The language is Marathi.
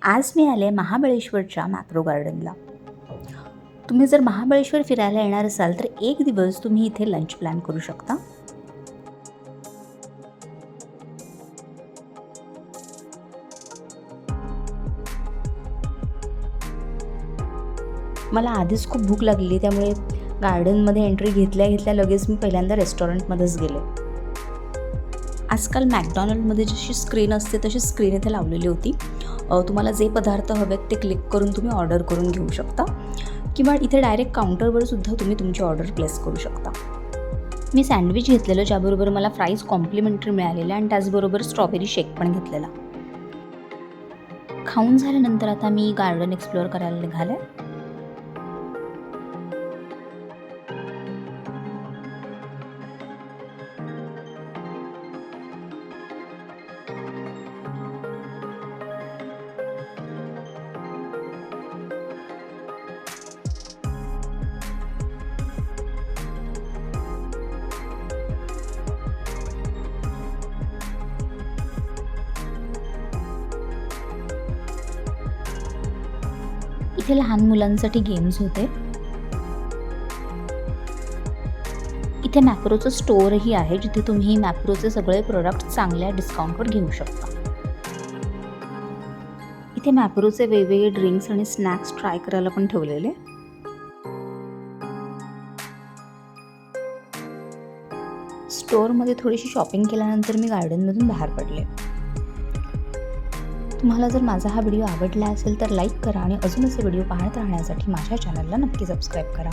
आज मी आले महाबळेश्वरच्या मॅप्रो गार्डनला. तुम्ही जर महाबळेश्वर फिरायला येणार असाल तर एक दिवस तुम्ही इथे लंच प्लॅन करू शकता. मला आधीच खूप भूक लागली, त्यामुळे गार्डनमध्ये एंट्री घेतल्या लगेच मी पहिल्यांदा रेस्टॉरंटमध्येच गेले. आजकाल मॅकडॉनल्डमध्ये जशी स्क्रीन असते तशी स्क्रीन इथे लावलेली होती. तुम्हाला जे पदार्थ हवेत ते क्लिक करून तुम्ही ऑर्डर करून घेऊ शकता किंवा इथे डायरेक्ट काउंटरवर सुद्धा तुम्ही तुमची ऑर्डर प्लेस करू शकता. मी सँडविच घेतलेलं, ज्याबरोबर मला फ्राईज कॉम्प्लिमेंटरी मिळालेलं आणि त्याचबरोबर स्ट्रॉबेरी शेक पण घेतलेला. खाऊन झाल्यानंतर आता मी गार्डन एक्सप्लोअर करायला निघाले. इथे लहान मुलांसाठी गेम्स होते. इथे मॅप्रोचं स्टोअरही आहे, जिथे तुम्ही मॅप्रोचे सगळे प्रोडक्ट चांगल्या डिस्काउंटवर घेऊ शकता. इथे मॅप्रोचे वेगवेगळे ड्रिंक्स आणि स्नॅक्स ट्राय करायला पण ठेवलेले. स्टोअरमध्ये थोडीशी शॉपिंग केल्यानंतर मी गार्डनमधून बाहेर पडले. तुम्हाला जर माझा हा व्हिडिओ आवडला असेल तर लाईक करा आणि अजून असे व्हिडिओ पाहत राहण्यासाठी माझ्या चॅनलला नक्की सबस्क्राईब करा.